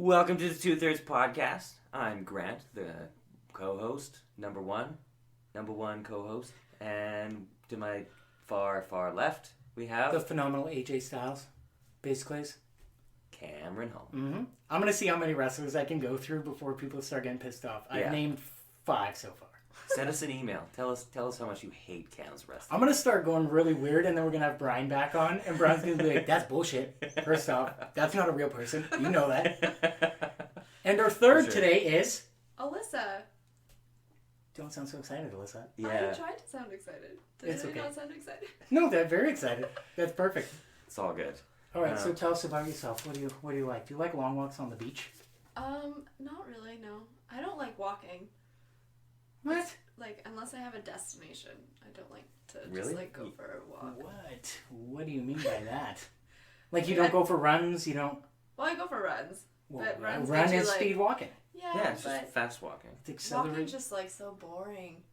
Welcome to the Two Thirds Podcast. I'm Grant, the co-host, number one co-host, and to my far left, we have the phenomenal AJ Styles, basically. Cameron Hall. Mm-hmm. I'm gonna see how many wrestlers I can go through before people start getting pissed off. I've named 5 so far. Send us an email. Tell us how much you hate Cam's wrestling. I'm gonna start going really weird, and then we're gonna have Brian back on, and Brian's gonna be like, "That's bullshit." First off, that's not a real person. You know that. And our third today is Alyssa. Don't sound so excited, Alyssa. Yeah. I tried to sound excited. Did I not sound excited? No, they're very excited. That's perfect. It's all good. All right, so tell us about yourself. What do you like? Do you like long walks on the beach? Not really. No, I don't like walking. What? It's, unless I have a destination, I don't like to just go for a walk. What? What do you mean by that? Like you don't go for runs? You don't? Well, I go for runs. Well, but runs run is speed walking. Yeah, it's just fast walking. It's accelerating. Walking's just so boring.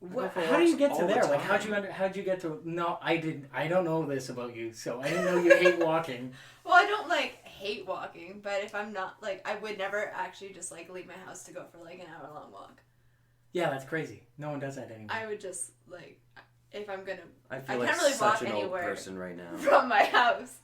What? How do you get to there? How'd you get to? No, I didn't. I don't know this about you, so I didn't know you hate walking. Well, I don't hate walking, but if I'm not I would never actually just leave my house to go for an hour-long walk. Yeah, that's crazy. No one does that anymore. I would just if I'm gonna. I feel can't like really such walk an old anywhere person right now. From my house.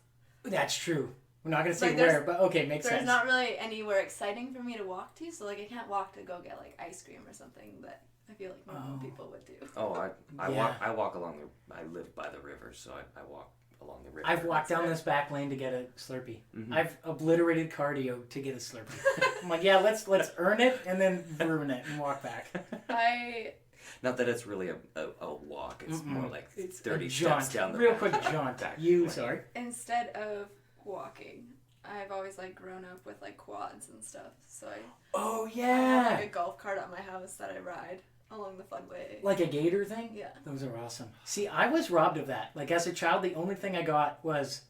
That's true. We're not gonna say where, but okay, makes sense. There's not really anywhere exciting for me to walk to, so I can't walk to go get ice cream or something that I feel like normal people would do. Oh, I walk along I live by the river, so I walk along the river. I've walked down this back lane to get a Slurpee. Mm-hmm. I've obliterated cardio to get a Slurpee. I'm like, yeah, let's earn it and then ruin it and walk back. Not that it's really a walk. It's more like it's 30 steps down the real back. quick jaunt. Sorry. Instead of walking, I've always grown up with quads and stuff. So I have a golf cart at my house that I ride along the floodway. Like a gator thing? Yeah. Those are awesome. See, I was robbed of that. As a child, the only thing I got was,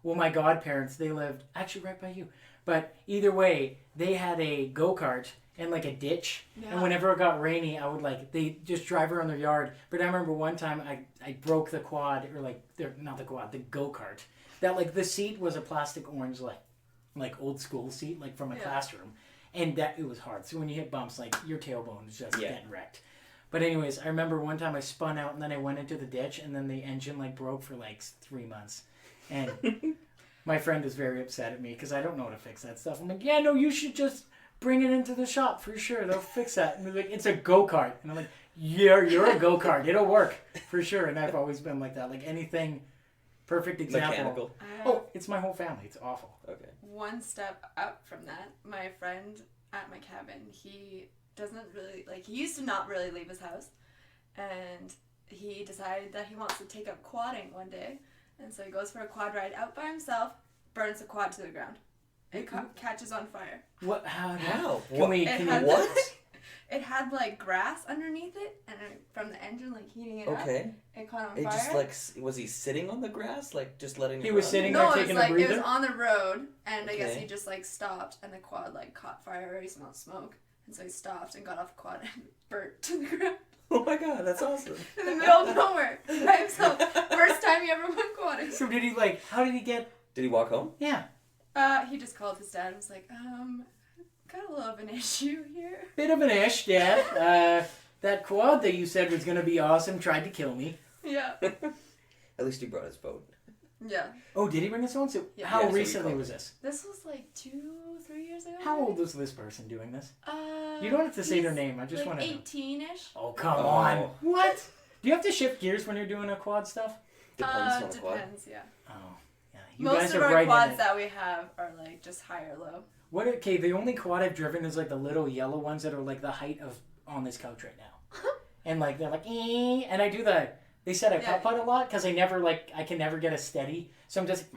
my godparents, they lived actually right by you. But either way, they had a go-kart and a ditch. Yeah. And whenever it got rainy, I would they just drive around their yard. But I remember one time I broke the quad, or not the quad, the go-kart. That the seat was a plastic orange, old school seat, from a classroom. And that it was hard. So when you hit bumps, your tailbone is just getting wrecked. But anyways, I remember one time I spun out and then I went into the ditch and then the engine broke for 3 months. And my friend was very upset at me because I don't know how to fix that stuff. I'm like, yeah, no, you should just bring it into the shop for sure. They'll fix that. And they're like, it's a go-kart. And I'm like, yeah, you're a go-kart. It'll work for sure. And I've always been like that. Anything, perfect example. Mechanical. It's my whole family. It's awful. Okay. One step up from that, my friend at my cabin, he doesn't really, he used to not really leave his house. And he decided that he wants to take up quadding one day. And so he goes for a quad ride out by himself, burns the quad to the ground. It catches on fire. What? How? Can what? It had grass underneath it, and from the engine heating it up, it caught on fire. It just was he sitting on the grass, just letting it He was sitting there taking a breather? It was on the road, and I guess he just stopped, and the quad caught fire, or he smelled smoke, and so he stopped and got off the quad and burnt to the ground. Oh my god, that's awesome. In the middle of nowhere, by himself. First time he ever went quadding. So did he how did he get... Did he walk home? Yeah. He just called his dad and was like, got a little of an issue here. Bit of an ish, Dad. That quad that you said was going to be awesome tried to kill me. Yeah. At least he brought his phone. Yeah. Oh, did he bring his phone? So how recently was this? This was 2-3 years ago. How old was this person doing this? You don't have to say their name. I just want to 18-ish. Oh, come on. What? Do you have to shift gears when you're doing a quad stuff? Depends on the quad. Depends, yeah. Oh, yeah. Most of our quads that we have are just high or low. Okay, the only quad I've driven is the little yellow ones that are the height of on this couch right now. And they're ee, and I do they said I putt-putt a lot because I never I can never get a steady. So I'm just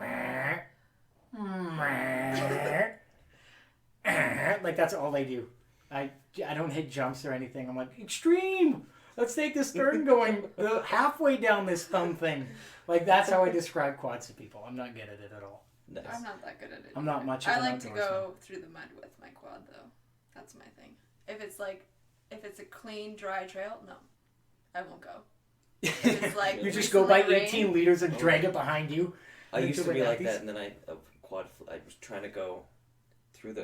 that's all I do. I don't hit jumps or anything. I'm extreme. Let's take this turn going halfway down this thumb thing. That's how I describe quads to people. I'm not good at it at all. Nice. I'm not that good at it. I'm not much of an I like to go through the mud with my quad, though. That's my thing. If it's a clean, dry trail, no. I won't go. If it's you just go by 18 liters and drag it behind you. I used to be like that, and then I was trying to go through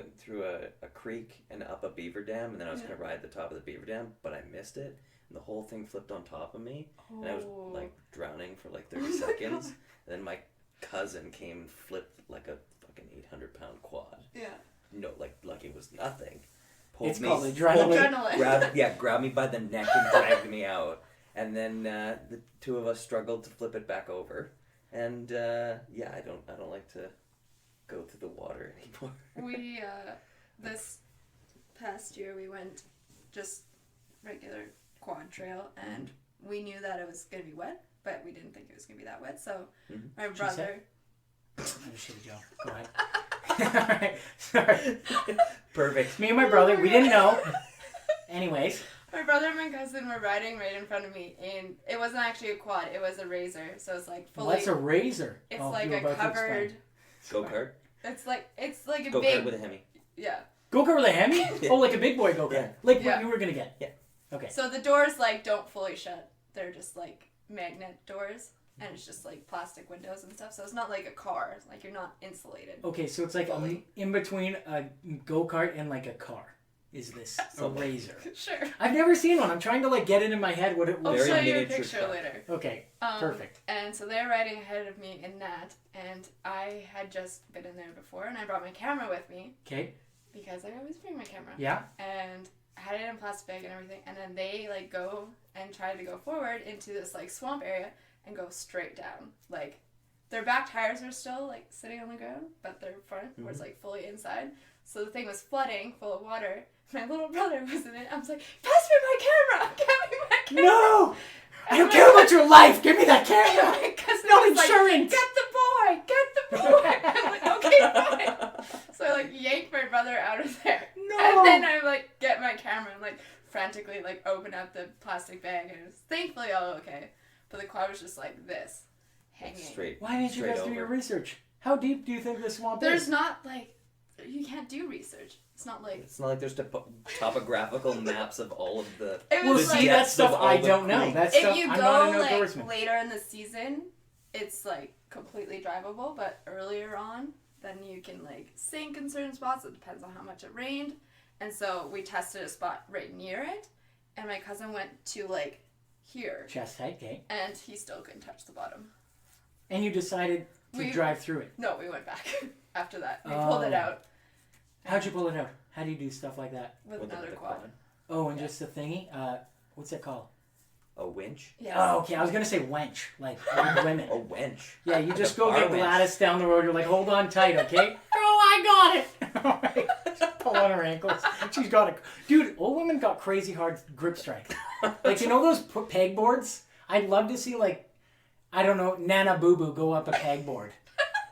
a creek and up a beaver dam, and then I was gonna ride the top of the beaver dam, but I missed it, and the whole thing flipped on top of me, and I was like drowning for like 30 seconds. And then my cousin came and flipped like a fucking 800-pound quad. Yeah. No, like it was nothing. It's called adrenaline. Grabbed me by the neck and dragged me out, and then the two of us struggled to flip it back over. And I don't like to go through the water anymore. We this past year we went just regular quad trail, and we knew that it was gonna be wet, but we didn't think it was gonna be that wet. So my brother. I just should have Go ahead. Alright, sorry. Perfect. Me and my brother, we didn't know. Anyways. My brother and my cousin were riding right in front of me, and it wasn't actually a quad, it was a razor. So it's like fully... What's a razor? It's like a covered... Go-kart? It's like a go-kart big... with a Hemi. Yeah. Go-kart with a Hemi? Yeah. Oh, like a big boy go-kart. Yeah. Like what you were going to get. Yeah. Okay. So the doors like don't fully shut. They're just like magnet doors, and it's just like plastic windows and stuff. So it's not like a car. Like you're not insulated. Okay, so it's like in between a go-kart and like a car. Is this a razor? Sure. I've never seen one. I'm trying to like get it in my head what it I'll was. show you a miniature picture car. later. Okay, perfect. And so they're riding ahead of me in that, and I had just been in there before, and I brought my camera with me. Okay. Because I always bring my camera. Yeah. And I had it in a plastic bag and everything, and then they like go and try to go forward into this like swamp area and go straight down. Like their back tires are still like sitting on the ground, but their front was like fully inside. So the thing was flooding, full of water. My little brother was in it. I was like, pass me my camera! Get me my camera! No! I don't care about your life! Give me that camera! Because no insurance! Like, get the boy! I'm like, okay, fine. So I like yanked my brother out of there. No! And then I like get my camera and like frantically like open up the plastic bag, and it was thankfully all okay. But the quad was just like this, hanging. Straight. Why didn't you guys do your research? How deep do you think this swamp is? There's not like... You can't do research. It's not like there's topographical maps of all of the... It was see, that stuff I don't know. That if stuff, you I'm go not an like outdoorsman. later in the season, it's like completely drivable, but earlier on, then you can like sink in certain spots. It depends on how much it rained. And so we tested a spot right near it, and my cousin went to like here. Chest height, okay. And he still couldn't touch the bottom. And you decided to drive through it? No, we went back after that. We pulled it out. How'd you pull it out? How do you do stuff like that? With another quad. Oh, and just a thingy? What's it called? A winch? Yeah. Oh, okay. I was going to say wench, like women. A wench. Yeah, you just Like go get Gladys down the road. You're like, hold on tight, okay? Oh, I got it. All right. Just pull on her ankles. She's got it. Dude, old women got crazy hard grip strength. Like, you know those pegboards? I'd love to see, like, I don't know, Nana Boo Boo go up a pegboard.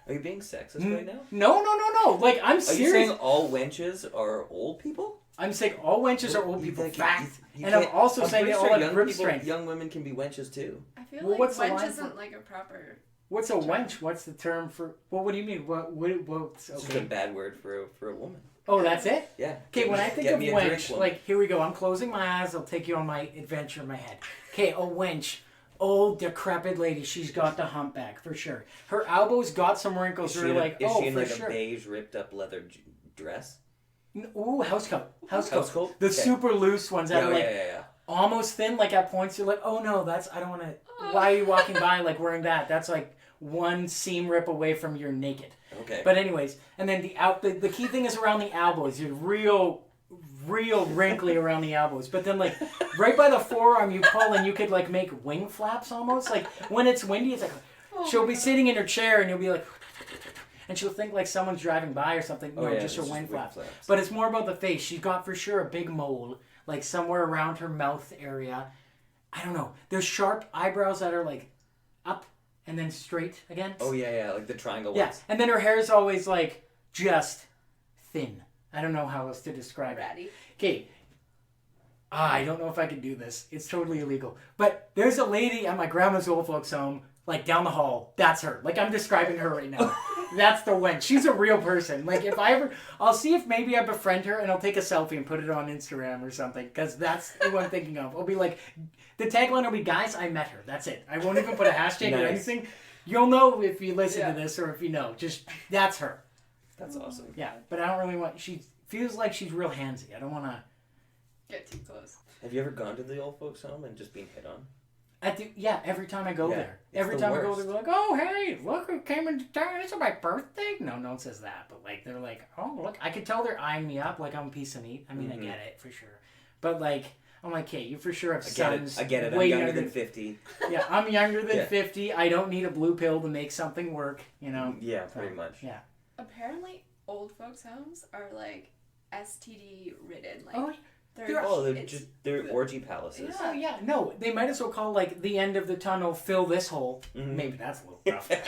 Are you being sexist right now? No. Like, I'm serious. Are you saying all wenches are old people? I'm saying all wenches are old people. Fact. You And I'm also saying they all have grip strength. Young women can be wenches too. I feel Well, like what's the wench line isn't for- like a proper... What's a wench? What's the term for... Well, what do you mean? What's It's just a bad word for a woman. Oh, that's it? Yeah. Okay, when I think Get of me a drink, wench, woman. like, here we go. I'm closing my eyes. I'll take you on my adventure in my head. Okay, a wench. Old, decrepit lady. She's got the humpback, for sure. Her elbows got some wrinkles. Is she in like sure. a beige, ripped up leather dress? Ooh, house coat. House coat? The Okay. super loose ones that are like yeah. almost thin, like at points you're like, oh no, I don't want to... Why are you walking by like wearing that? That's like one seam rip away from you're naked. Okay. But anyways, and then the key thing is around the elbows. You're real wrinkly around the elbows. But then like right by the forearm you pull and you could like make wing flaps almost. Like when it's windy, it's like she'll be sitting in her chair and you'll be like, and she'll think like someone's driving by or something. No, just her wing flaps. But it's more about the face. She's got for sure a big mole, like somewhere around her mouth area. I don't know. There's sharp eyebrows that are like up and then straight again. Oh yeah, like the triangle Yeah, ones. and then her hair is always like just thin. I don't know how else to describe Ratty. it. Okay. I don't know if I can do this. It's totally illegal. But there's a lady at my grandma's old folks home, like down the hall. That's her. Like I'm describing her right now. That's the wench. She's a real person. Like if I ever, I'll see if maybe I befriend her and I'll take a selfie and put it on Instagram or something. Because that's who I'm thinking of. I'll be like, the tagline will be, guys, I met her. That's it. I won't even put a hashtag or anything. You'll know if you listen Yeah. to this or if you know. Just, that's her. That's awesome. Yeah, but I don't really want, she feels like she's real handsy. I don't want to. Get too close. Have you ever gone to the old folks' home and just been hit on? Yeah, every time I go Yeah, there. it's Every the time I go worst. there, they're like, oh, hey, look who came into town. It's my birthday. No one says that. But, like, they're like, oh, look. I can tell they're eyeing me up like I'm a piece of meat. I mean, I get it, for sure. But, like, I'm like, hey, you for sure have sons. I get it. I'm way younger than 50. Yeah, I'm younger than Yeah. 50. I don't need a blue pill to make something work, you know? Yeah, pretty much. Yeah. Apparently, old folks' homes are like STD ridden. Like, Oh, they're orgy palaces. oh, yeah. No, they might as well call, like, the end of the tunnel, fill this hole. Mhm. Maybe that's a little rough. Because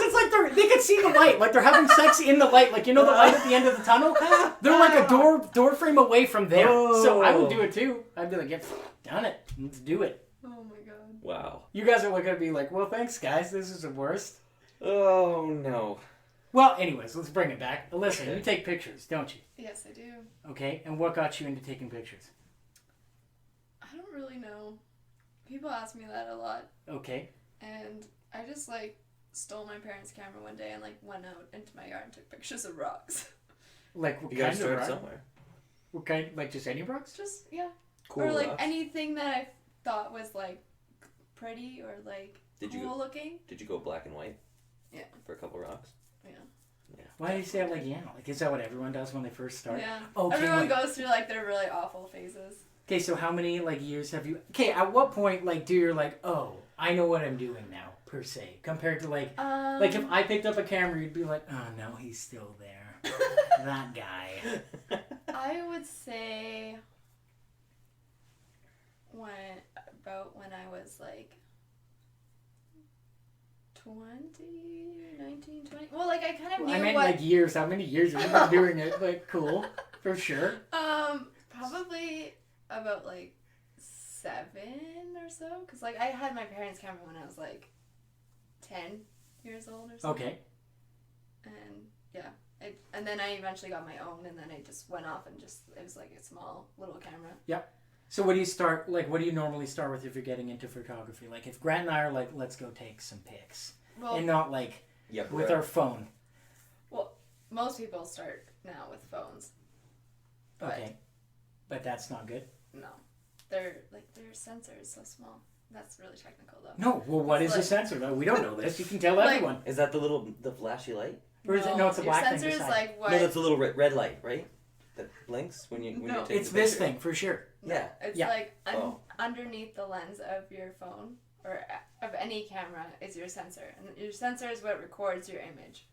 it's like they can see the light, like they're having sex in the light, like you know the light at the end of the tunnel. They're like a door frame away from there. So I would do it too. I'd be like, yeah, done it. Let's do it. oh my god. Wow. You guys are looking at me like, well, thanks, guys. This is the worst. Oh no. Well, anyways, let's bring it back. Alyssa, Okay. you take pictures, don't you? Yes, I do. Okay. And what got you into taking pictures? I don't really know. People ask me that a lot, Okay. and I just like stole my parents' camera one day and like went out into my yard and took pictures of rocks. Like what You gotta kind of start rock? somewhere. What kind? Like just any rocks? Just yeah, Cool or like rocks. anything that I thought was like pretty or like Did you cool go- looking. Did you go black and white? Yeah. For a couple rocks? Why do you say it like yeah? Like is that what everyone does when they first start? Yeah. Okay. Everyone like- goes through like their really awful phases. Okay, so how many like years have you? Okay, at what point like do you're like, oh, I know what I'm doing now per se, compared to like if I picked up a camera, you'd be like, oh no, he's still there, that guy. I would say when I was like 19, 20. Well, like I kind of knew I meant what. like years. How many years have you been doing it? Like cool, for sure. Probably about like 7 or so, because like I had my parents' camera when I was like 10 years old or something. Okay. And yeah, and then I eventually got my own, and then I just went off and just it was like a small little camera. So what do you start? Like, what do you normally start with if you're getting into photography? Like, if Grant and I are like, let's go take some pics, Well, and not like Yeah, with bro. our phone. most people start now with phones. But Okay. But that's not good. no, their sensor is so small. That's really technical though. No. Well, what is Like- a sensor? No, we don't know this. You can tell Like- everyone. Is that the flashy light? Or is it? No, it's a your black thing sensor is beside. like what? No, that's a little red light, right? That blinks when you No, you're taking It's the this picture. thing for sure. Yeah. It's Yeah. like Oh. underneath the lens of your phone or of any camera is your sensor, and your sensor is what records your image.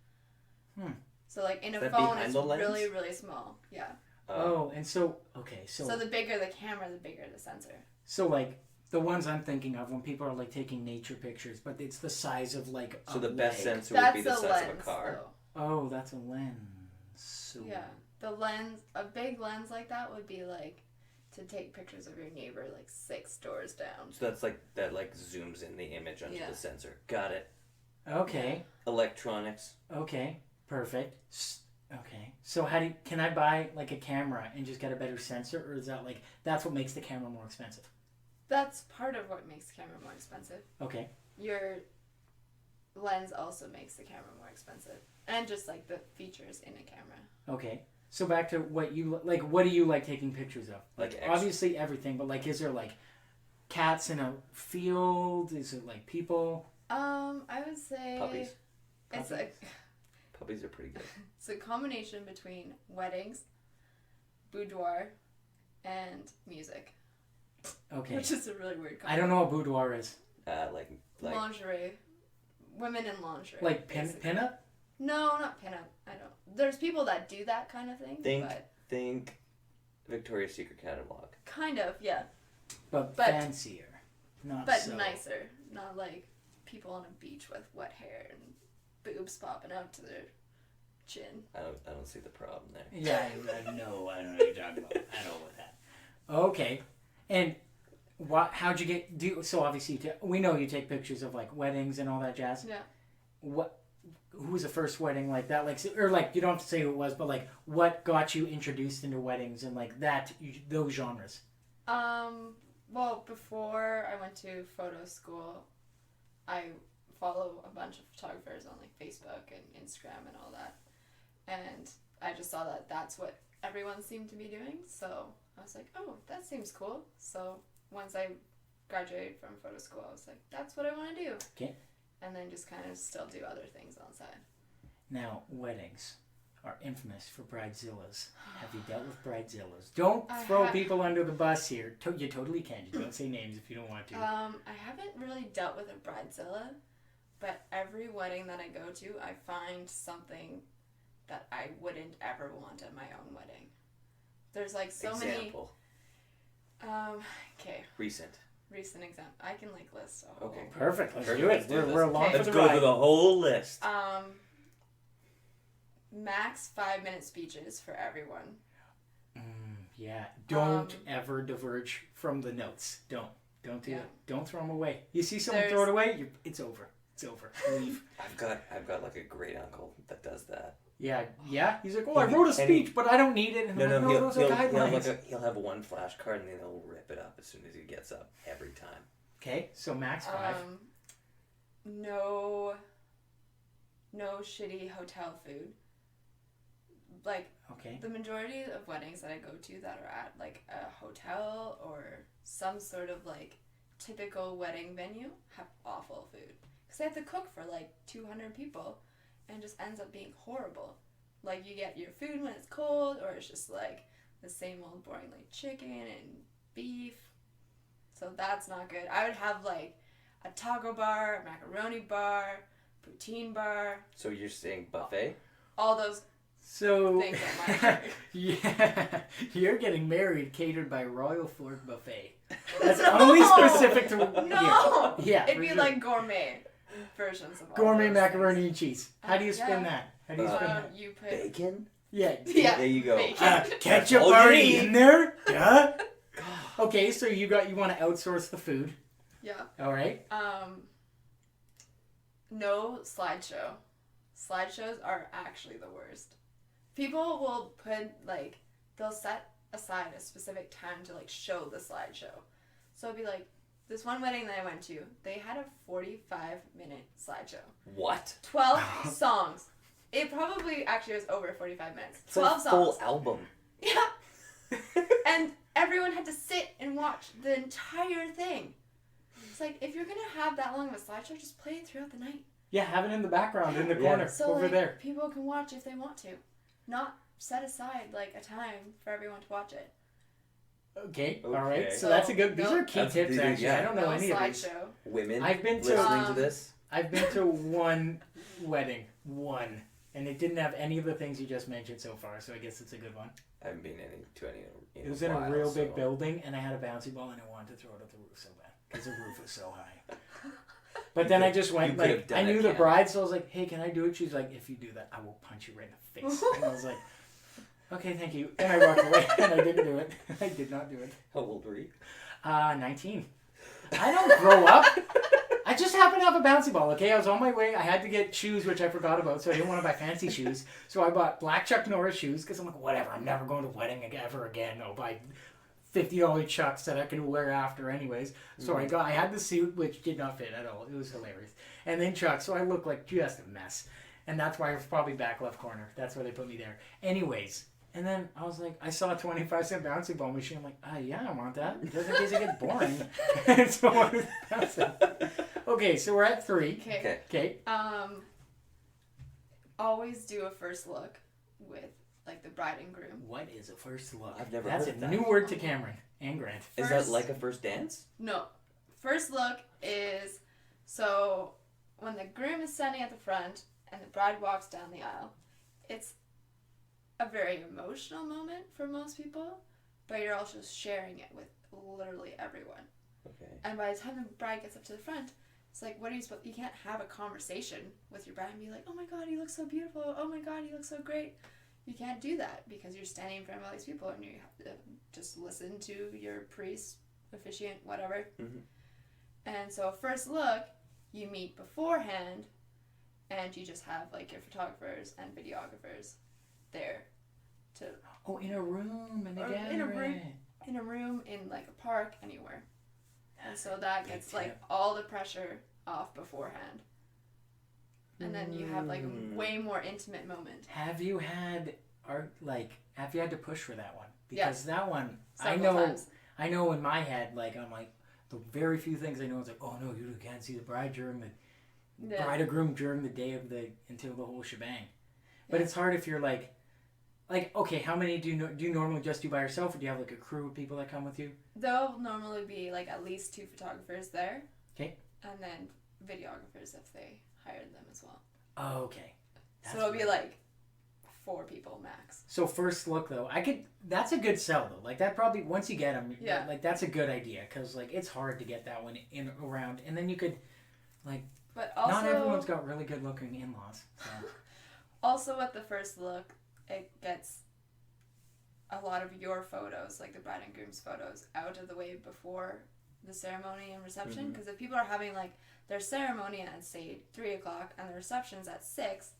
So like in Is a that phone, behind it's the lens? really really small. Yeah. Oh, and so okay, So so the bigger the camera, the bigger the sensor. like the ones I'm thinking of when people are like taking nature pictures, but it's the size of like. So a the best leg. sensor would That's be the the size lens. of a car. Though. Oh, that's a lens. So Yeah, the lens, a big lens like that would be like to take pictures of your neighbor like 6 doors down. So that's like that zooms in the image onto Yeah. the sensor. Got it. Okay. Electronics. Okay. Perfect. Okay. So can I buy like a camera and just get a better sensor, or is that like that's what makes the camera more expensive? That's part of what makes the camera more expensive. Okay. Your lens also makes the camera more expensive, and just like the features in a camera. Okay. So back to what you like. What do you like taking pictures of? Like obviously everything, but like, is there like cats in a field? Is it like people? I would say Puppies. it's like Puppies are pretty good. it's a combination between weddings, boudoir, and music, Okay. which is a really weird. I don't know what boudoir is. Like Lingerie, women in lingerie. Like basically. pinup? No, not pinup. I don't. There's people that do that kind of thing, but think Victoria's Secret catalog. kind of, yeah, But But- fancier. Not but so. nicer. Not like people on a beach with wet hair and boobs popping out to their chin. I don't see the problem there. Yeah, I know. I don't know what you're talking about. I know about that. Okay. And how'd you get... So obviously, we know you take pictures of like weddings and all that jazz. Yeah. Who was the first wedding like that? Like, or like, you don't have to say who it was, but like, what got you introduced into weddings and like those genres? Well, before I went to photo school, I follow a bunch of photographers on like Facebook and Instagram and all that, and I just saw that that's what everyone seemed to be doing. So I was like, oh, that seems cool. So once I graduated from photo school, I was like, that's what I want to do. Okay. And then just kind of still do other things on the side. Now, weddings are infamous for bridezillas. Have you dealt with bridezillas? Don't throw people under the bus here. You totally can. You don't say names if you don't want to. I haven't really dealt with a bridezilla, but every wedding that I go to, I find something that I wouldn't ever want at my own wedding. There's like so Example. many. Okay. Recent example. I can like list a whole. Okay. Perfect. Let's Perfect. do it. Let's do We're along for Let's the go ride. through the whole list. Max 5-minute speeches for everyone. Yeah. Don't ever diverge from the notes. Don't do it. Don't throw them away. You see someone throw it away, it's over. It's over. Leave. I've got like a great uncle that does that. Yeah. He's like, I wrote a speech, but I don't need it. And I'm like, those are guidelines. He'll have one flashcard and then he'll rip it up as soon as he gets up every time. Okay, so max 5. No shitty hotel food. Like, okay. The majority of weddings that I go to that are at like a hotel or some sort of like typical wedding venue have awful food. Because they have to cook for like 200 people and it just ends up being horrible. Like, you get your food when it's cold, or it's just like the same old boring like chicken and beef. So that's not good. I would have like a taco bar, a macaroni bar, poutine bar. So you're saying buffet? All those. So, things on my yeah, you're getting married catered by Royal Fork Buffet. That's only specific to No! Yeah, It'd be like gourmet versions of all gourmet those macaroni things. and cheese. How do you spin that? How do you spin that? You put Bacon? Yeah. There you go. Ketchup all you already need. in there? Duh. Okay, so you want to outsource the food. Yeah. All right. No slideshow. Slideshows are actually the worst. People will put like, they'll set aside a specific time to like show the slideshow. So it'd be like, this one wedding that I went to, they had a 45-minute slideshow. What? 12 songs. It probably actually was over 45 minutes. It's 12 a songs. full album. Yeah. And everyone had to sit and watch the entire thing. It's like, if you're going to have that long of a slideshow, just play it throughout the night. Yeah, have it in the background, in the corner, So, over there. People can watch if they want to. Not set aside, like, a time for everyone to watch it. Okay. All right. So that's a good. These are key tips, actually. I don't know any of these. Slideshow. Women I've been to listening to this? I've been to one wedding, and it didn't have any of the things you just mentioned so far. So I guess it's a good one. I haven't been to any It was in a real big building, and I had a bouncy ball, and I wanted to throw it at the roof so bad because the roof was so high. But then I just went, like, I knew the bride, so I was like, hey, can I do it? She's like, if you do that, I will punch you right in the face. And I was like, okay, thank you. And I walked away, and I didn't do it. I did not do it. How old were you? 19. I don't grow up. I just happened to have a bouncy ball, okay? I was on my way. I had to get shoes, which I forgot about, so I didn't want to buy fancy shoes. So I bought black Chuck Norris shoes, because I'm like, whatever, I'm never going to a wedding ever again. I'll buy $50 Chucks that I can wear after anyways. So I had the suit, which did not fit at all. It was hilarious. And then Chucks, so I looked like just a mess. And that's why I was probably back left corner. That's why they put me there. Anyways, and then I was like, I saw a 25-cent bouncy ball machine. I'm like, yeah, I want that. Just in case it gets boring. And so I wanted to bounce it. Okay, so we're at 3. Okay. Always do a first look with like the bride and groom. What is a first look? I've never That's heard of that. a new word to Cameron and Grant. Is that like a first dance? No. First look is, so when the groom is standing at the front and the bride walks down the aisle, it's a very emotional moment for most people, but you're also sharing it with literally everyone. Okay. And by the time the bride gets up to the front, it's like, what are you supposed? You can't have a conversation with your bride and be like, oh my god, you look so beautiful. Oh my god, you look so great. You can't do that because you're standing in front of all these people and you have to just listen to your priest, officiant, whatever. Mm-hmm. And so first look, you meet beforehand and you just have like your photographers and videographers there to... Oh, in a room, in a or gathering. in a room, in like a park, anywhere. And so that gets like all the pressure off beforehand. And then you have like a way more intimate moment. Have you had to push for that one? Because that one, Several times. I know in my head, like I'm like, the very few things I know is like, oh no, you can't see the bride during the bride or groom during the day of until the whole shebang. But it's hard if you're like, okay, how many do you normally just do by yourself, or do you have like a crew of people that come with you? There'll normally be like at least 2 photographers there. Okay. And then videographers if they hired them as well. Oh, okay. So it'll be like 4 people max. So first look though, that's a good sell though. Like that probably, once you get them, like that's a good idea, because like it's hard to get that one in around, and then you could like, but also, not everyone's got really good looking in-laws. So. Also at the first look, it gets a lot of your photos, like the bride and groom's photos, out of the way before the ceremony and reception. Because if people are having like their ceremony at say 3 o'clock and the reception's at 6,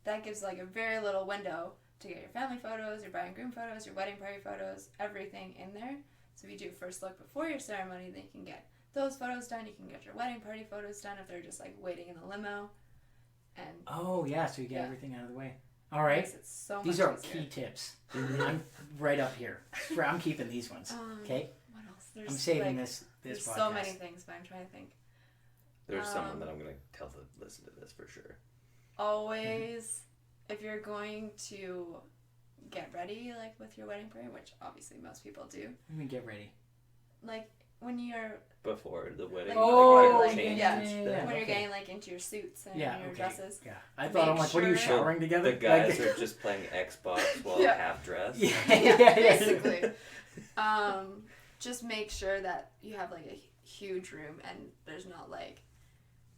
that gives like a very little window to get your family photos, your bride and groom photos, your wedding party photos, everything in there. So if you do first look before your ceremony, then you can get those photos done. You can get your wedding party photos done if they're just like waiting in the limo. And so you get everything out of the way. All right. So these are key tips. I'm right up here. I'm keeping these ones. Okay. What else? I'm saving this There's podcast. so many things, but I'm trying to think. There's someone that I'm going to tell to listen to this for sure. Always, if you're going to get ready, like with your wedding party, which obviously most people do. Let me get ready. Like when you're before the wedding. Like, when you're getting like into your suits and your dresses. Yeah, I thought I'm like, what are you showering together? The guys are just playing Xbox while half dressed. Basically. Just make sure that you have like a huge room and there's not like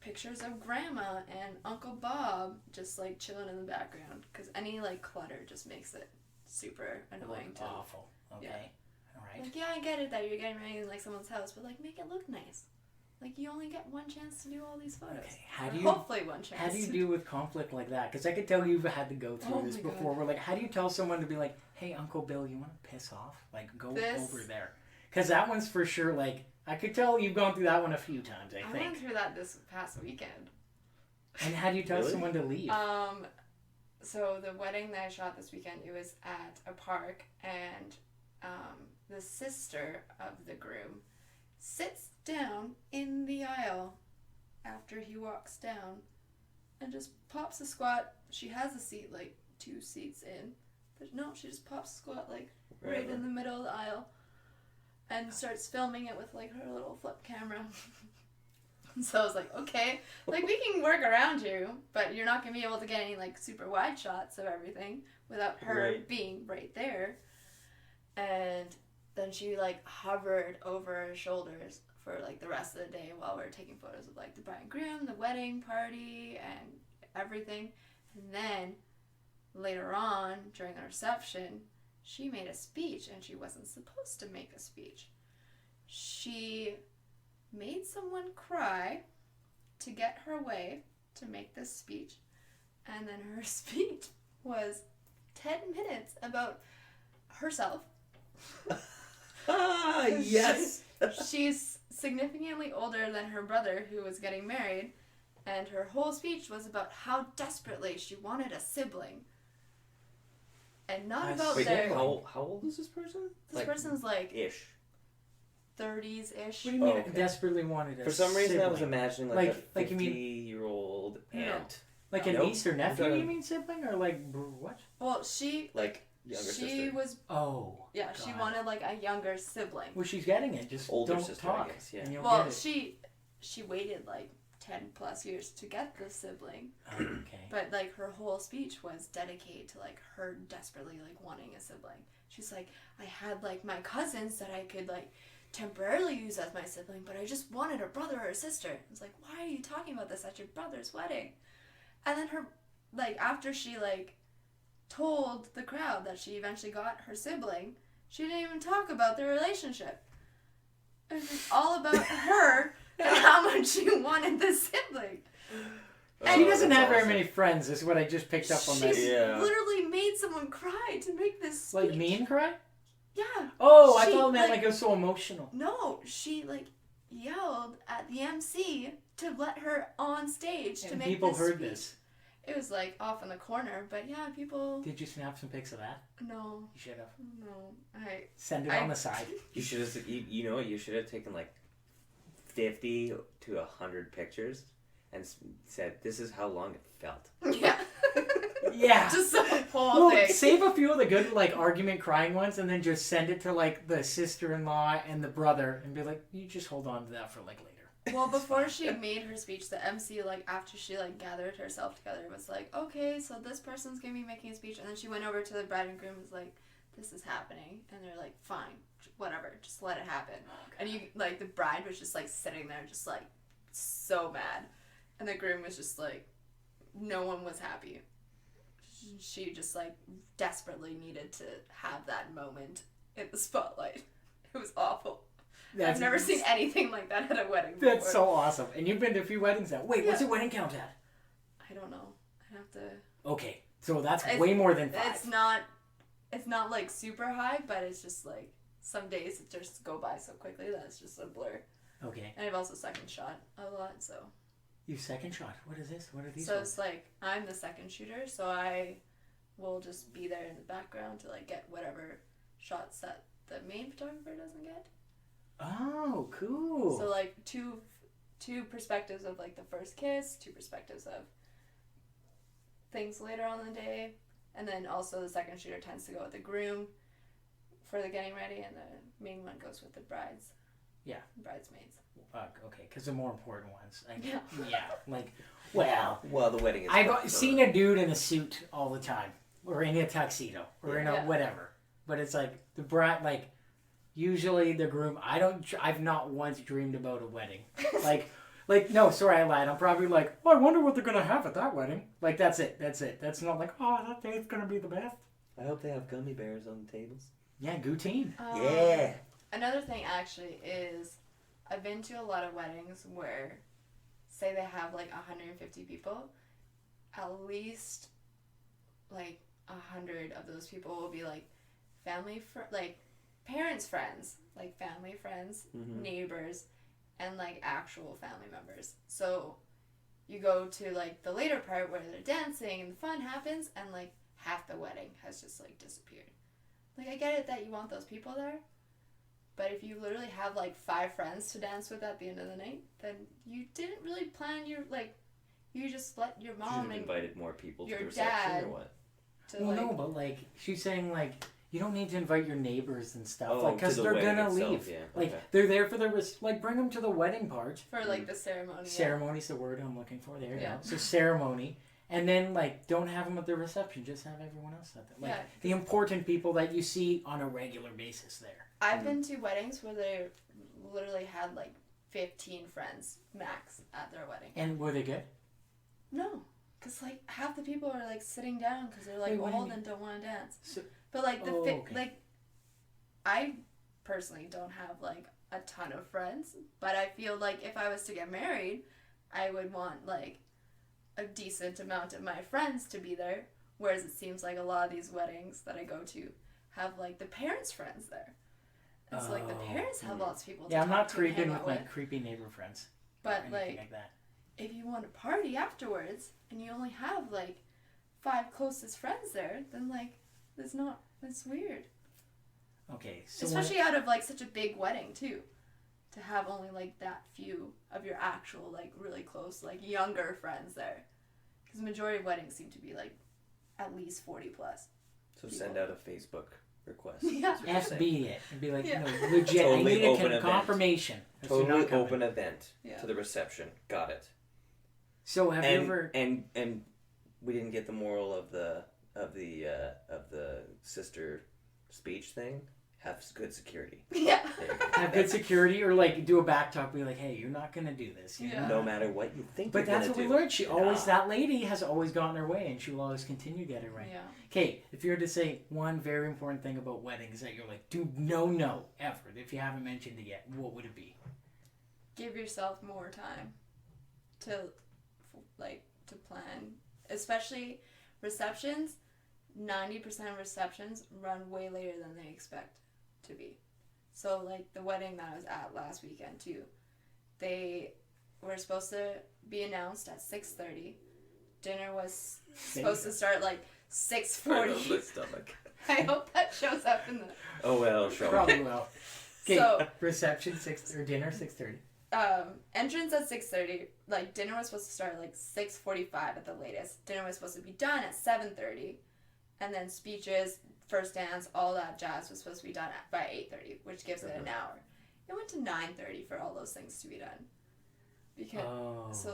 pictures of grandma and Uncle Bob just like chilling in the background, because any like clutter just makes it super annoying. Awful. Okay. Yeah. All right. Like, I get it that you're getting ready in like someone's house, but like make it look nice. Like you only get one chance to do all these photos. Okay. Hopefully one chance. How do you deal with conflict like that? Because I could tell you've had to go through this before. Where like, how do you tell someone to be like, hey, Uncle Bill, you want to piss off? Like, go over there. Because that one's for sure. Like, I could tell you've gone through that one a few times. I think. I went through that this past weekend. And how do you tell someone to leave? So the wedding that I shot this weekend, it was at a park, and the sister of the groom sits down in the aisle after he walks down and just pops a squat. She has a seat like 2 seats in, but no, she just pops a squat like right in the middle of the aisle and starts filming it with like her little flip camera. So I was like, okay, like we can work around you, but you're not gonna be able to get any like super wide shots of everything without her being right there. And then she like hovered over our shoulders for like the rest of the day while we were taking photos of like the bride and groom, the wedding party, and everything. And then later on during the reception, she made a speech, and she wasn't supposed to make a speech. She made someone cry to get her way to make this speech, and then her speech was 10 minutes about herself. Yes. She's significantly older than her brother, who was getting married, and her whole speech was about how desperately she wanted a sibling. And not about their... How old is this person? This person's like... Ish. 30s-ish. What do you mean desperately wanted a For some reason sibling? I was imagining like a 50-year-old aunt. Like a niece or nephew, you mean sibling? Or like, what? Well, she... Like younger sister. She was... Oh, yeah, God. she wanted like a younger sibling. Well, she's getting it. Just older don't sister, talk. I guess, yeah. And you'll Well, get it. she waited like 10 plus years to get this sibling. Okay. But like her whole speech was dedicated to like her desperately like wanting a sibling. She's like, I had like my cousins that I could like temporarily use as my sibling, but I just wanted a brother or a sister. I was like, why are you talking about this at your brother's wedding? And then her, like, after she like told the crowd that she eventually got her sibling, she didn't even talk about the relationship. It was just all about her and how much she wanted the sibling. She doesn't have very many friends, is what I just picked up on that. She literally made someone cry to make this speech. Like me and cry? Yeah. Oh, I thought it meant like it was so emotional. No, she like yelled at the MC to let her on stage to And make people this heard speech. this. It was like off in the corner, but yeah, people. Did you snap some pics of that? No, You should have. no, Send it on the side. You should have. You know what? You should have taken like 50 to 100 pictures and said, "This is how long it felt." yeah, Yeah. just the whole Well, thing. save a few of the good, like, argument crying ones, and then just send it to, like, the sister-in-law and the brother, and be like, you just hold on to that for, like, later. Well, before she made her speech, the MC, like, after she, like, gathered herself together, was like, okay, so this person's gonna be making a speech, and then she went over to the bride and groom and was like, this is happening, and they're like, fine, whatever, just let it happen. Okay. And you, like, the bride was just, like, sitting there, just, like, so mad, and the groom was just, like, no one was happy. She just, like, desperately needed to have that moment in the spotlight. It was awful. I've never seen anything like that at a wedding before. That's so awesome. And you've been to a few weddings now. Wait, what's your wedding count at? I don't know. I have to. Okay, so that's way more than 5. It's not like super high, but it's just like some days it just go by so quickly that it's just a blur. Okay. And I've also second shot a lot, so. You second shot. What is this? What are these? So ones? it's like I'm the second shooter, so I will just be there in the background to like get whatever shots that the main photographer doesn't get. Oh, cool. So like two perspectives of like the first kiss, 2 perspectives of things later on in the day, and then also the second shooter tends to go with the groom for the getting ready, and the main one goes with the brides. Yeah. Bridesmaids. Okay, because the more important ones. Like, Yeah. yeah, like, well, the wedding is. I've seen a dude in a suit all the time, or in a tuxedo, or in a Yeah. whatever. But it's like the bride, like, usually the groom. I've not once dreamed about a wedding. Like, no, sorry, I lied. I'm probably like, oh, I wonder what they're gonna have at that wedding. Like, that's it. That's not like, oh, that day's gonna be the best. I hope they have gummy bears on the tables. Yeah, goutine. Yeah. Another thing actually is I've been to a lot of weddings where, say they have like 150 people, at least like 100 of those people will be like like parents' friends, like family friends, neighbors, and like actual family members. So you go to like the later part where they're dancing and the fun happens, and like half the wedding has just like disappeared. Like I get it that you want those people there, but if you literally have like 5 friends to dance with at the end of the night, then you didn't really plan your like. You just let your mom and and invited more people to your the reception dad or what? to Well, like. no, but like she's saying, like you don't need to invite your neighbors and stuff, Oh, like because to the they're wedding gonna itself, leave. yeah, Like okay. they're there for like bring them to the wedding part. For like the ceremony. Yeah. Ceremony's the word I'm looking for. There you Yeah. go. So ceremony, and then like don't have them at the reception. Just have everyone else at that. Like Yeah. the important people that you see on a regular basis there. I've been to weddings where they literally had like 15 friends max at their wedding. And were they good? No, because like half the people are like sitting down because they're like Wait, what do you old mean? and don't want to dance. So, But like the okay. like, I personally don't have like a ton of friends, but I feel like if I was to get married, I would want like a decent amount of my friends to be there. Whereas it seems like a lot of these weddings that I go to have like the parents' friends there. And so like the parents have lots of people to yeah, I'm talk not to and hang creeping with out my creepy neighbor friends. or But anything like that. if you want to party afterwards and you only have like 5 closest friends there, then like that's weird. Okay, so Especially out of like such a big wedding too. To have only like that few of your actual like really close like younger friends there. Because the majority of weddings seem to be like at least 40 plus. So send out a Facebook request. Yeah. That's what you're saying. FB it and be like, Yeah. no, legit. Totally I need open a event. confirmation. that you're Totally not coming. open event Yeah. to the reception. Got it. So have you ever? And we didn't get the moral of the sister speech thing. Have good security. Yeah. There you go. Have good security, or like do a back talk, be like, "Hey, you're not gonna do this." You're Yeah. not- No matter what you think. But you're that's gonna what we do. learned. She always, Nah. that lady has always gotten her way, and she will always continue to get her way. Yeah. Okay, if you were to say one very important thing about weddings that you're like, do no ever, if you haven't mentioned it yet, what would it be? Give yourself more time to plan, especially receptions. 90% of receptions run way later than they expect to be. So like the wedding that I was at last weekend too, they were supposed to be announced at 6:30. Dinner was supposed to start like 6:40. My stomach. I hope that shows up in the. Oh well, show Probably will. Okay, So reception 6 or dinner 6:30. entrance at 6:30. Like dinner was supposed to start at like 6:45 at the latest. Dinner was supposed to be done at 7:30, and then speeches, first dance, all that jazz was supposed to be done by 8:30, which gives it an hour. It went to 9:30 for all those things to be done. Because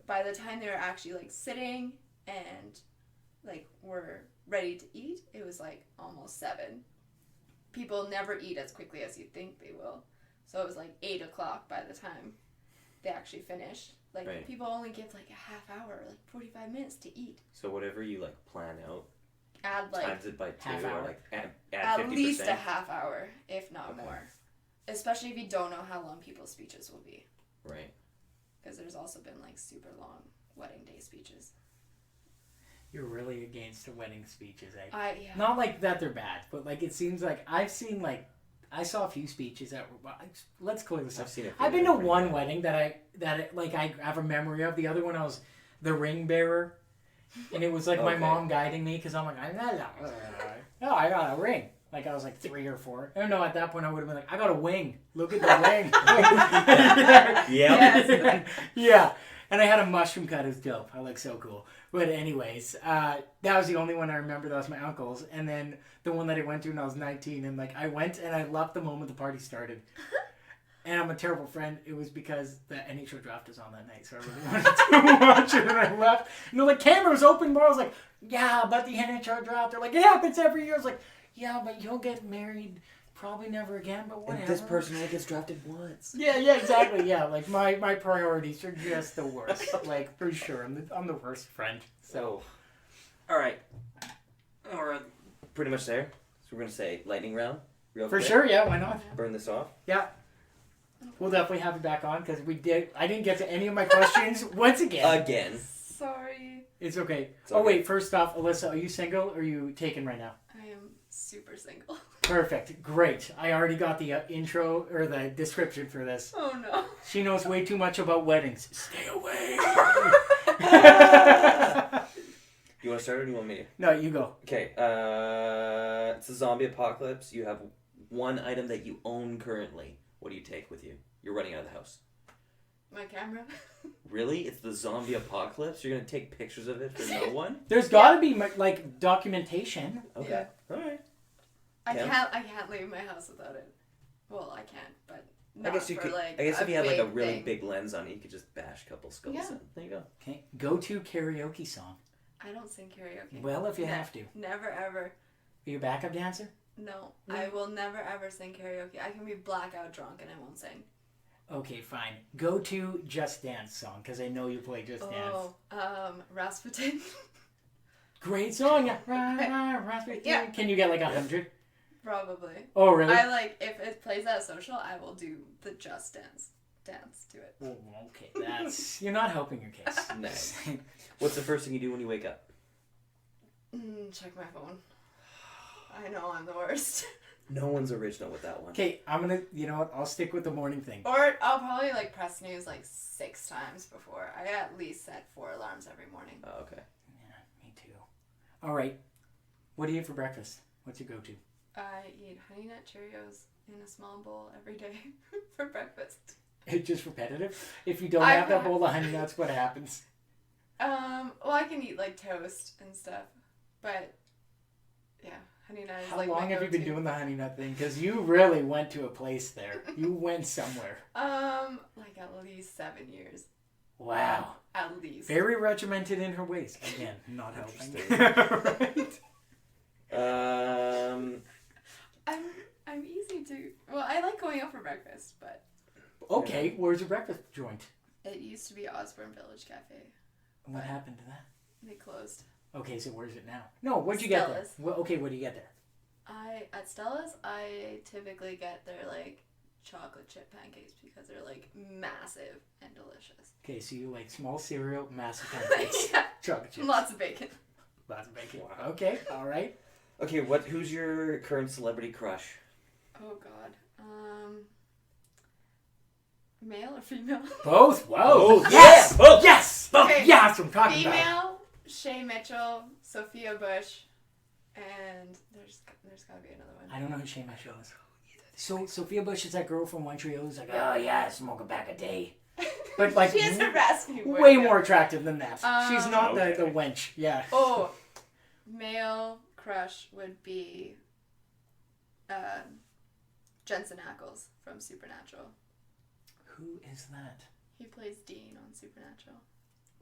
by the time they were actually like sitting and like were ready to eat, it was like almost 7. People never eat as quickly as you think they will. So it was like 8 o'clock by the time they actually finished. Like people only give like a half hour, like 45 minutes to eat. So whatever you like plan out, add like times it by 2 half or hour. like add at 50%. least a half hour, if not more. Especially if you don't know how long people's speeches will be. Right. Because there's also been like super long wedding day speeches. You're really against the wedding speeches, eh? Yeah. Not like that they're bad, but like it seems like I saw a few speeches that were. Let's clear this up. I've been to one wedding that I have a memory of. The other one I was the ring bearer, and it was like my mom guiding me because I'm like I got a ring. Like I was like 3 or 4. I don't know. At that point I would have been like I got a wing. Look at the wing. Yeah. Yeah. And I had a mushroom cut. It was dope. I look so cool. But anyways, that was the only one I remember. That was my uncle's. And then the one that I went to when I was 19. And like I went and I left the moment the party started. And I'm a terrible friend. It was because the NHL draft was on that night. So I really wanted to watch it. And I left. And they're like, cameras open more. I was like, yeah, but the NHL draft. They're like, it happens every year. I was like, yeah, but you'll get married probably never again, but whatever. And this person only gets drafted once. Yeah, exactly. Yeah, like my priorities are just the worst. Like for sure, I'm the worst friend. So, all right, we're pretty much there. So we're gonna say lightning round, real for quick. sure, yeah. Why not? Burn this off. Yeah, we'll definitely have it back on because I didn't get to any of my questions once again. Again. Sorry. It's okay. It's okay. Oh wait, first off, Alyssa, are you single or are you taken right now? I am super single. Perfect. Great. I already got the intro or the description for this. Oh no. She knows way too much about weddings. Stay away. You want to start or do you want me to? No, you go. Okay. It's a zombie apocalypse. You have one item that you own currently. What do you take with you? You're running out of the house. My camera. Really? It's the zombie apocalypse? You're gonna take pictures of it for no one? There's got to be like documentation. Okay. Yeah. All right. I can't leave my house without it. Well, I can, but not I guess you for could. like I guess if you had like a big really thing. big lens on it, you could just bash a couple skulls in. There you go. Okay. Go-to karaoke song. I don't sing karaoke. Well, if you have to. Never ever. Are you a backup dancer? No, I will never ever sing karaoke. I can be blackout drunk and I won't sing. Okay, fine. Go-to Just Dance song, because I know you play Just Dance. Rasputin. Great song. Rasputin. Yeah. Can you get like 100? Probably. Oh, really? I like, if it plays at social, I will do the Just Dance to it. Oh, okay, that's... You're not helping your case. Nice. What's the first thing you do when you wake up? Check my phone. I know I'm the worst. No one's original with that one. Okay, I'm gonna... You know what? I'll stick with the morning thing. Or I'll probably like press snooze like 6 times before. I at least set 4 alarms every morning. Oh, okay. Yeah, me too. All right. What do you eat for breakfast? What's your go-to? I eat Honey Nut Cheerios in a small bowl every day for breakfast. It's just repetitive? If you don't have that bowl of Honey Nuts, what happens? Well, I can eat like toast and stuff, but yeah, Honey Nut is How like long my have you been go-to. doing the Honey Nut thing? Because you really went to a place there. You went somewhere. Like at least 7 years. Wow. At least. Very regimented in her ways. Again, not helping. Right. I'm easy to. Well, I like going out for breakfast, but. Okay, where's your breakfast joint? It used to be Osborne Village Cafe. What happened to that? They closed. Okay, so where's it now? No, what'd you get there? Stella's. Okay, what do you get there? At Stella's, I typically get their like chocolate chip pancakes because they're like massive and delicious. Okay, so you like small cereal, massive pancakes, Yeah. chocolate chips. Lots of bacon. Lots of bacon. Wow. Okay, all right. Okay, who's your current celebrity crush? Oh God. Male or female? Both. Whoa. Both. Yes. Yeah, both. Yes. Both. Okay. Yeah, that's what I'm talking about. Female, Shay Mitchell, Sophia Bush, and there's gotta be another one. I don't know who Shay Mitchell is. So Sophia Bush is that girl from Montreal who's like, oh yeah, smoke a pack a day. But like, she has a raspy voice. way more attractive than that. She's not Okay. the wench. Yeah. Oh, male crush would be Jensen Ackles from Supernatural. Who is that? He plays Dean on Supernatural.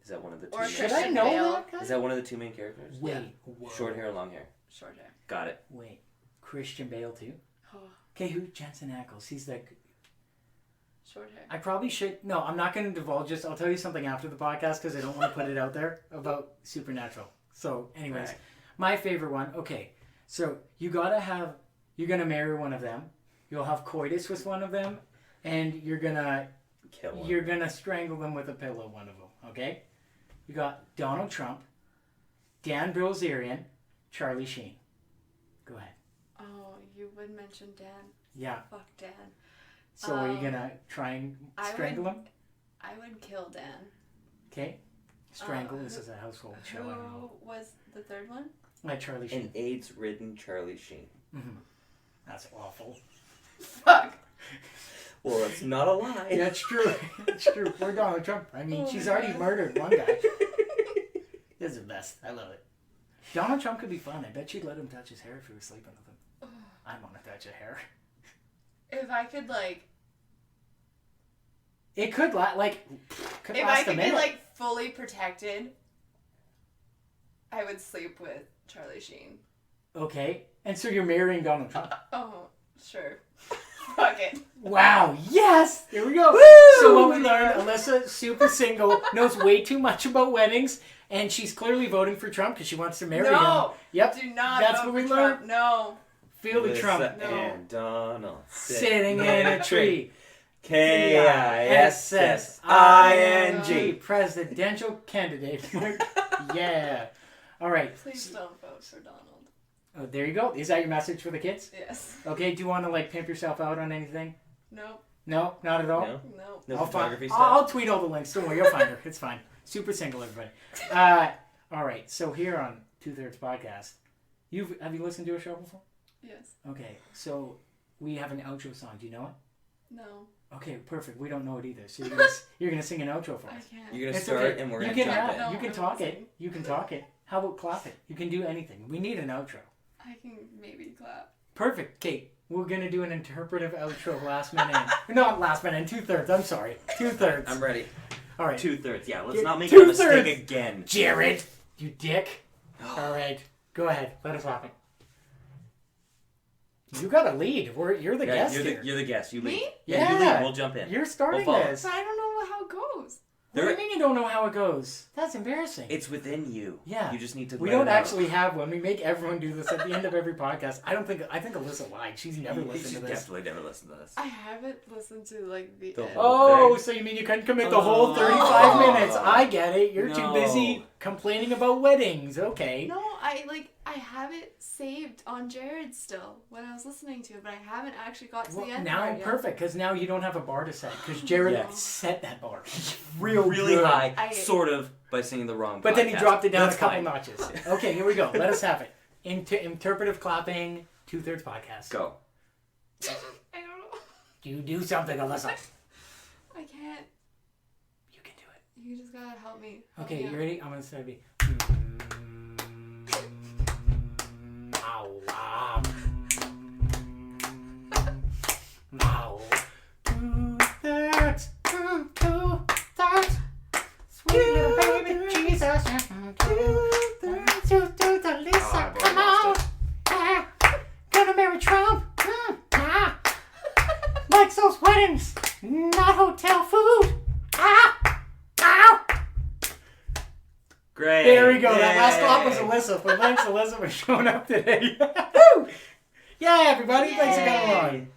Is that one of the two? Or Should Christian I know Bale. that guy? Is that one of the two main characters? Wait. Yeah. Whoa. Short hair or long hair? Short hair. Got it. Wait. Christian Bale too? Oh, Okay, who? Jensen Ackles. He's like... short hair. I probably should... No, I'm not going to divulge this. I'll tell you something after the podcast because I don't want to put it out there about Supernatural. So, anyways. Right. My favorite one. Okay. So, you gotta have... You're going to marry one of them. You'll have coitus with one of them. And you're going to... Kill one. You're going to strangle them with a pillow, one of them. Okay? You got Donald Trump, Dan Bilzerian, Charlie Sheen. Go ahead. Oh, you would mention Dan. Yeah. Fuck Dan. So are you going to try and strangle him? I would kill Dan. Okay. Strangle. This is a household show. I don't know. Who was the third one? Like Charlie Sheen. An AIDS-ridden Charlie Sheen. Mm-hmm. That's awful. Fuck. Well, that's not a lie. Yeah, it's true. It's true. Poor Donald Trump. I mean, Oh she's my already God. murdered one guy. This is the best. I love it. Donald Trump could be fun. I bet you'd let him touch his hair if he was sleeping with him. I want to touch a hair. If I could like, It could could if I last a could be minute. like fully protected, I would sleep with Charlie Sheen. Okay. And so you're marrying Donald Trump. Oh, sure. Fuck it. Wow. Yes. Here we go. Woo! So what we learned, Alyssa, super single, knows way too much about weddings, and she's clearly voting for Trump because she wants to marry him. No. Yep. Do not. That's vote what for we Trump. learned. No. Feel the Alyssa Trump. No. and Donald Sitting in a tree. K-I-S-S-I-N-G. Presidential candidate. Yeah. All right. Please don't vote for Donald. Oh, there you go. Is that your message for the kids? Yes. Okay. Do you want to pimp yourself out on anything? No. No, not at all. No? No. No I'll photography find, stuff? I'll tweet all the links. Don't worry, you'll find her. It's fine. Super single, everybody. All right. So here on 2/3 Podcast, have you listened to a show before? Yes. Okay. So we have an outro song. Do you know it? No. Okay, perfect. We don't know it either. So you're gonna sing an outro for I us. can't. You're going to It's start okay. and we're You going to can jump rap in. No, it. You can I'm talk not it. singing. You can talk it. How about clap it? You can do anything. We need an outro. I can maybe clap. Perfect. Kate, we're gonna do an interpretive outro last minute. Not last minute. 2/3. I'm sorry. 2/3. I'm ready. All right. 2/3. Yeah, let's Get not make a 2/3. mistake again. Jared, you dick. All right. Go ahead. Let us happen. You got to lead. You're the guest here. You're the guest. You lead. Me? Yeah, you Yeah. lead. We'll jump in. You're starting We'll follow. this. But I don't know how it goes. What do you mean you don't know how it goes? That's embarrassing. It's within you. Yeah. You just need to We let don't it out. actually have one. We make everyone do this at the end of every podcast. I think Alyssa lied. She's never listened She's to this. definitely never listened to this. I haven't listened to like the The end. whole- Oh, so you mean you couldn't commit the whole Oh. 35 minutes? I get it. You're too No. busy complaining about weddings. Okay. No, I have it saved on Jared still when I was listening to it, but I haven't actually got to Well, the end. now part yet. perfect, because now you don't have a bar to set, because Jared Yeah. set that bar really good. high, sort of, by singing the wrong But then he podcast. dropped it down That's a couple fine. notches. Okay, here we go. Let us have it. Interpretive clapping, 2/3 Podcast. Go. I don't know. You do something, Alyssa. I can't. You can do it. You just gotta help me. Help Okay, me you out. ready? I'm gonna start be. Now. 2/3. 2/3. Sweet little baby Jesus. 2/3. Alyssa, I've come already on. lost Yeah. Gonna marry Trump. Likes those weddings, not hotel food. Ow. Great. There we go. That last Yay. stop was Alyssa. But thanks, Alyssa, for showing up today. Woo! Yeah, everybody. Thanks for coming Yay. along.